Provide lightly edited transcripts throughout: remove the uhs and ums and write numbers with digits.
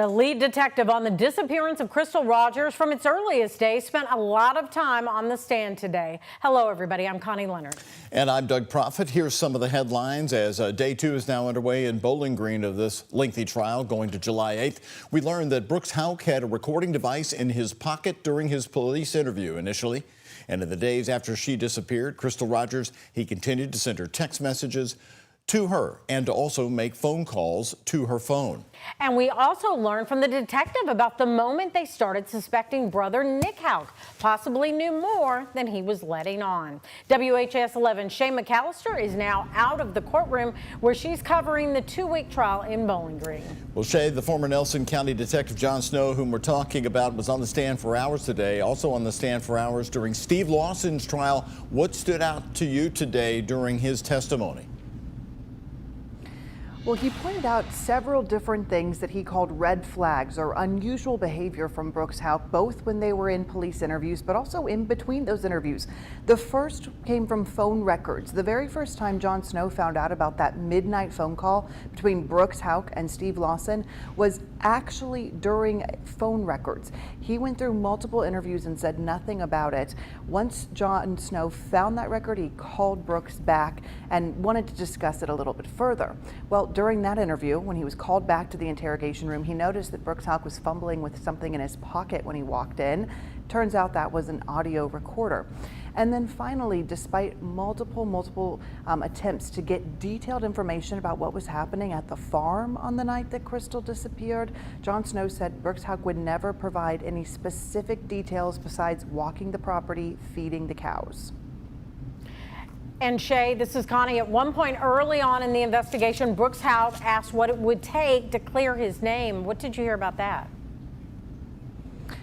The lead detective on the disappearance of Crystal Rogers from its earliest days spent a lot of time on the stand today. Hello, everybody. I'm Connie Leonard. And I'm Doug Proffitt. Here's some of the headlines as day 2 is now underway in Bowling Green of this lengthy trial going to July 8th. We learned that Brooks Houck had a recording device in his pocket during his police interview initially. And in the days after she disappeared, Crystal Rogers, he continued to send her text messages to her and to also make phone calls to her phone. And we also learned from the detective about the moment they started suspecting brother Nick Houck possibly knew more than he was letting on. WHAS11 Shay McAllister is now out of the courtroom where she's covering the 2-week trial in Bowling Green. Well, Shay, the former Nelson County Detective John Snow, whom we're talking about, was on the stand for hours today, also on the stand for hours during Steve Lawson's trial. What stood out to you today during his testimony? Well, he pointed out several different things that he called red flags or unusual behavior from Brooks Houck, both when they were in police interviews, but also in between those interviews. The first came from phone records. The very first time John Snow found out about that midnight phone call between Brooks Houck and Steve Lawson was actually during phone records. He went through multiple interviews and said nothing about it. Once John Snow found that record, he called Brooks back and wanted to discuss it a little bit further. Well, during that interview, when he was called back to the interrogation room, he noticed that Brooks Houck was fumbling with something in his pocket when he walked in. Turns out that was an audio recorder. And then finally, despite multiple attempts to get detailed information about what was happening at the farm on the night that Crystal disappeared, John Snow said Brooks Houck would never provide any specific details besides walking the property, feeding the cows. And Shay, this is Connie. At one point early on in the investigation, Brooks Houck asked what it would take to clear his name. What did you hear about that?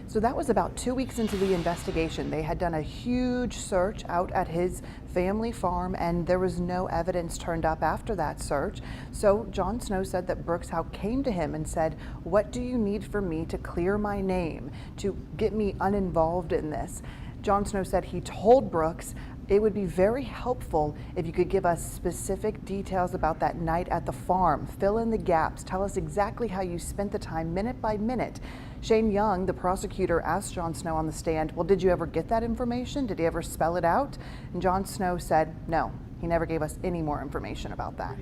So that was about 2 weeks into the investigation. They had done a huge search out at his family farm, and there was no evidence turned up after that search. So John Snow said that Brooks Houck came to him and said, "What do you need from me to clear my name, to get me uninvolved in this?" John Snow said he told Brooks, "It would be very helpful if you could give us specific details about that night at the farm. Fill in the gaps. Tell us exactly how you spent the time minute by minute." Shane Young, the prosecutor, asked John Snow on the stand, "Well, did you ever get that information? Did he ever spell it out?" And John Snow said, "No, he never gave us any more information about that."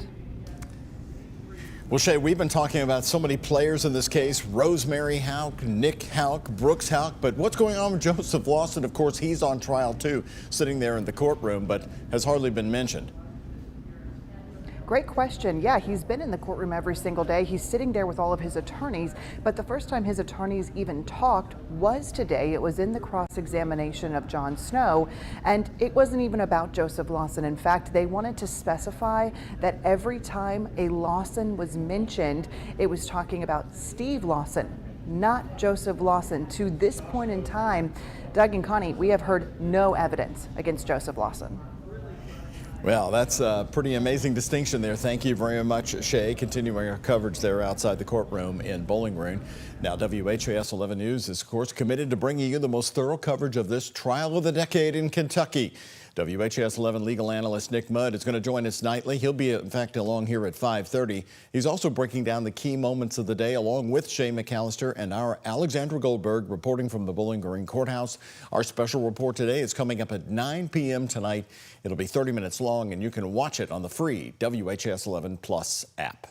Well, Shay, we've been talking about so many players in this case: Rosemary Houck, Nick Houck, Brooks Houck. But what's going on with Joseph Lawson? Of course, he's on trial too, sitting there in the courtroom, but has hardly been mentioned. Great question. Yeah, he's been in the courtroom every single day. He's sitting there with all of his attorneys, but the first time his attorneys even talked was today. It was in the cross-examination of John Snow, and it wasn't even about Joseph Lawson. In fact, they wanted to specify that every time a Lawson was mentioned, it was talking about Steve Lawson, not Joseph Lawson. To this point in time, Doug and Connie, we have heard no evidence against Joseph Lawson. Well, that's a pretty amazing distinction there. Thank you very much, Shay. Continuing our coverage there outside the courtroom in Bowling Green. Now, WHAS 11 News is, of course, committed to bringing you the most thorough coverage of this trial of the decade in Kentucky. WHAS 11 legal analyst Nick Mudd is going to join us nightly. He'll be, in fact, along here at 5:30. He's also breaking down the key moments of the day along with Shay McAllister and our Alexandra Goldberg reporting from the Bowling Green Courthouse. Our special report today is coming up at 9 p.m. tonight. It'll be 30 minutes long, and you can watch it on the free WHAS 11 Plus app.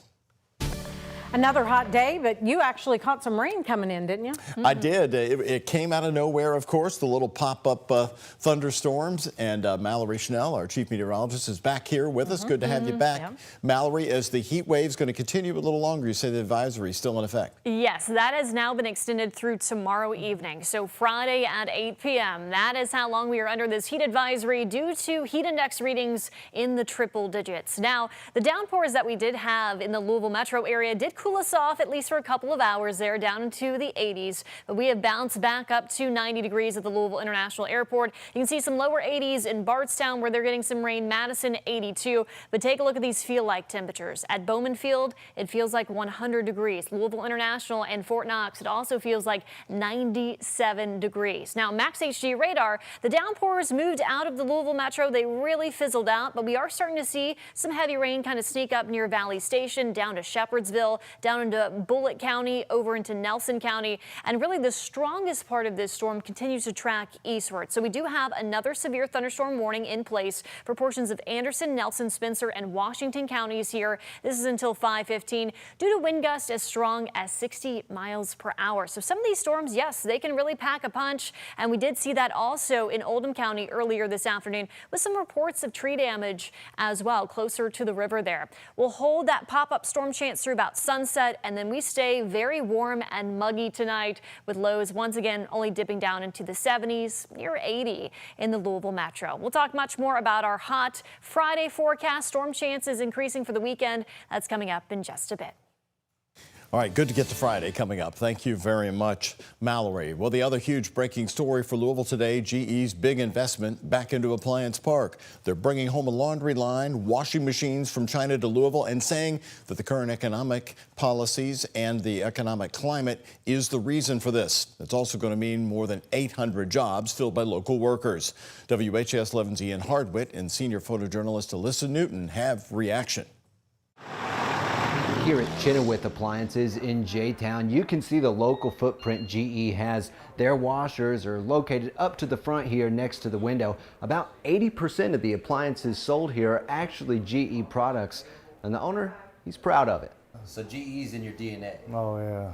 Another hot day, but you actually caught some rain coming in, didn't you? I did. It came out of nowhere, of course, the little pop-up thunderstorms. And Mallory Schnell, our chief meteorologist, is back here with us. Good to have you back. Yeah. Mallory, as the heat wave is going to continue a little longer, you say the advisory is still in effect. Yes, that has now been extended through tomorrow evening. So Friday at 8 p.m. That is how long we are under this heat advisory due to heat index readings in the triple digits. Now, the downpours that we did have in the Louisville metro area did cool us off at least for a couple of hours there, down into the 80s. But we have bounced back up to 90 degrees at the Louisville International Airport. You can see some lower 80s in Bardstown where they're getting some rain. Madison 82. But take a look at these feel-like temperatures. At Bowman Field, it feels like 100 degrees. Louisville International and Fort Knox, it also feels like 97 degrees. Now, Max HD radar, the downpours moved out of the Louisville metro. They really fizzled out, but we are starting to see some heavy rain kind of sneak up near Valley Station down to Shepherdsville. down into Bullitt County, over into Nelson County. And really the strongest part of this storm continues to track eastward. So we do have another severe thunderstorm warning in place for portions of Anderson, Nelson, Spencer, and Washington counties here. This is until 5:15 due to wind gusts as strong as 60 miles per hour. So some of these storms, yes, they can really pack a punch. And we did see that also in Oldham County earlier this afternoon with some reports of tree damage as well closer to the river there. We'll hold that pop-up storm chance through about sunset, and then we stay very warm and muggy tonight with lows once again only dipping down into the 70s, near 80 in the Louisville metro. We'll talk much more about our hot Friday forecast. Storm chances increasing for the weekend. That's coming up in just a bit. All right, good to get to Friday coming up. Thank you very much, Mallory. Well, the other huge breaking story for Louisville today, GE's big investment back into Appliance Park. They're bringing home a laundry line, washing machines from China to Louisville, and saying that the current economic policies and the economic climate is the reason for this. It's also going to mean more than 800 jobs filled by local workers. WHAS 11's Ian Hardwitt and senior photojournalist Alyssa Newton have reaction. Here at Chenoweth Appliances in J-Town, you can see the local footprint GE has. Their washers are located up to the front here next to the window. About 80% of the appliances sold here are actually GE products, and the owner, he's proud of it. So GE's in your DNA. Oh yeah.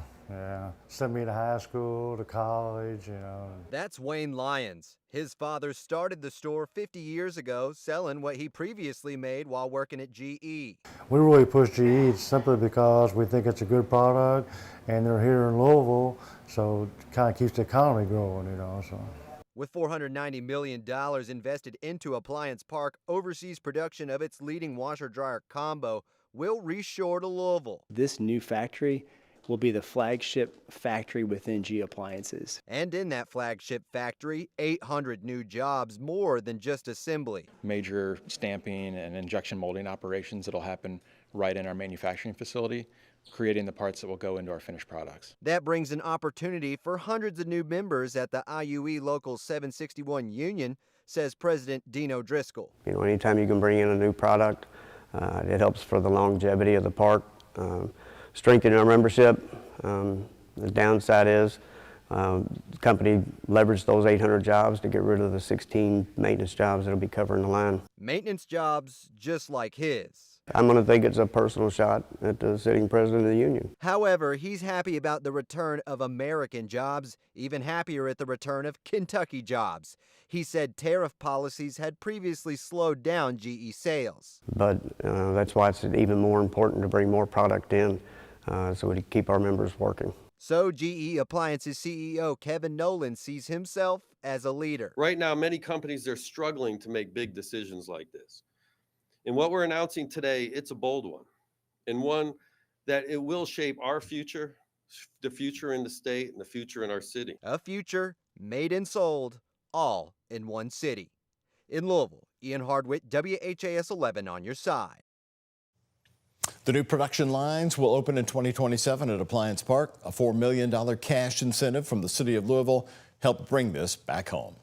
Sent me to high school, to college, you know. That's Wayne Lyons. His father started the store 50 years ago, selling what he previously made while working at GE. We really push GE simply because we think it's a good product, and they're here in Louisville, so it kind of keeps the economy growing, you know. So. With $490 million invested into Appliance Park, overseas production of its leading washer-dryer combo will reshore to Louisville. This new factory will be the flagship factory within GE Appliances. And in that flagship factory, 800 new jobs, more than just assembly. Major stamping and injection molding operations that'll happen right in our manufacturing facility, creating the parts that will go into our finished products. That brings an opportunity for hundreds of new members at the IUE Local 761 union, says President Dino Driscoll. You know, anytime you can bring in a new product, it helps for the longevity of the park. Strengthening our membership. The downside is the company leveraged those 800 jobs to get rid of the 16 maintenance jobs that'll be covering the line. Maintenance jobs just like his. I'm going to think it's a personal shot at the sitting president of the union. However, he's happy about the return of American jobs, even happier at the return of Kentucky jobs. He said tariff policies had previously slowed down GE sales. But that's why it's even more important to bring more product in so we can keep our members working. So GE Appliances CEO Kevin Nolan sees himself as a leader. Right now, many companies are struggling to make big decisions like this. And what we're announcing today, it's a bold one, and one that it will shape our future, the future in the state, and the future in our city. A future made and sold, all in one city. In Louisville, Ian Hardwitt, WHAS 11 on your side. The new production lines will open in 2027 at Appliance Park. A $4 million cash incentive from the city of Louisville helped bring this back home.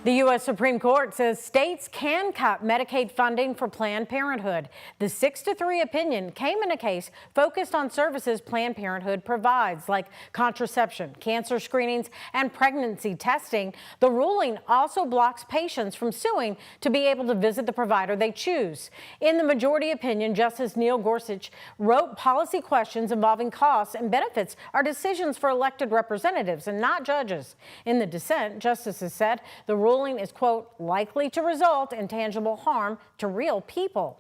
The U.S. Supreme Court says states can cut Medicaid funding for Planned Parenthood. The 6-3 opinion came in a case focused on services Planned Parenthood provides, like contraception, cancer screenings, and pregnancy testing. The ruling also blocks patients from suing to be able to visit the provider they choose. In the majority opinion, Justice Neil Gorsuch wrote policy questions involving costs and benefits are decisions for elected representatives and not judges. In the dissent, justices said the ruling is, quote, likely to result in tangible harm to real people.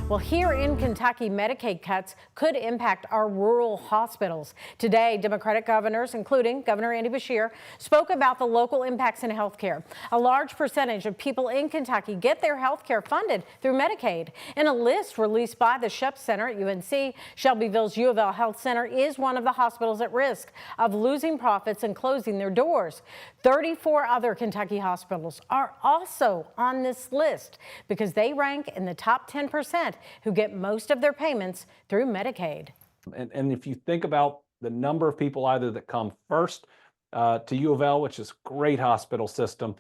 Well, here in Kentucky, Medicaid cuts could impact our rural hospitals. Today, Democratic governors, including Governor Andy Beshear, spoke about the local impacts in health care. A large percentage of people in Kentucky get their health care funded through Medicaid. In a list released by the Shep Center at UNC, Shelbyville's U of L Health Center is one of the hospitals at risk of losing profits and closing their doors. 34 other Kentucky hospitals are also on this list because they rank in the top 10% who get most of their payments through Medicaid. And if you think about the number of people either that come first to U of L, which is a great hospital system,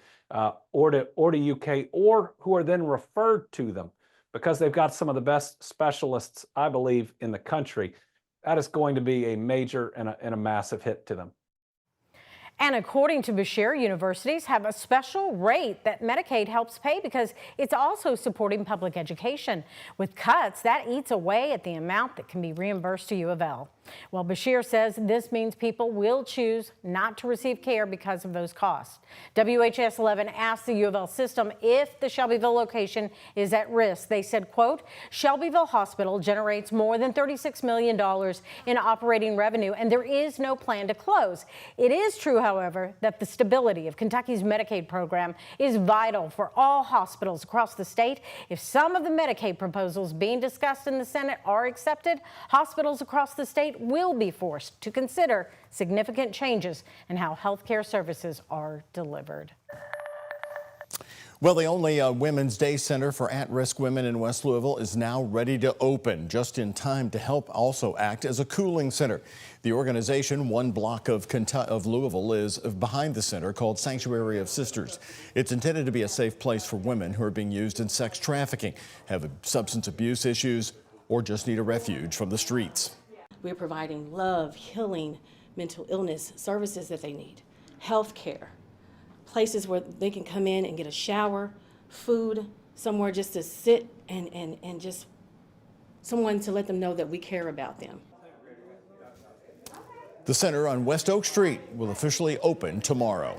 or to UK, or who are then referred to them because they've got some of the best specialists, I believe, in the country. that is going to be a major and a massive hit to them. And according to Bashir, universities have a special rate that Medicaid helps pay because it's also supporting public education. With cuts, that eats away at the amount that can be reimbursed to U of L. Well, Bashir says this means people will choose not to receive care because of those costs. WHAS11 asked the U of L system if the Shelbyville location is at risk. They said, quote, Shelbyville Hospital generates more than $36 million in operating revenue, and there is no plan to close. It is true, however, that the stability of Kentucky's Medicaid program is vital for all hospitals across the state. If some of the Medicaid proposals being discussed in the Senate are accepted, hospitals across the state will be forced to consider significant changes in how health care services are delivered. Well, the only Women's Day Center for at-risk women in West Louisville is now ready to open, just in time to help also act as a cooling center. The organization, one block of Louisville, is behind the center, called Sanctuary of Sisters. It's intended to be a safe place for women who are being used in sex trafficking, have substance abuse issues, or just need a refuge from the streets. We're providing love, healing, mental illness services that they need, health care, places where they can come in and get a shower, food, somewhere just to sit and just someone to let them know that we care about them. The center on West Oak Street will officially open tomorrow.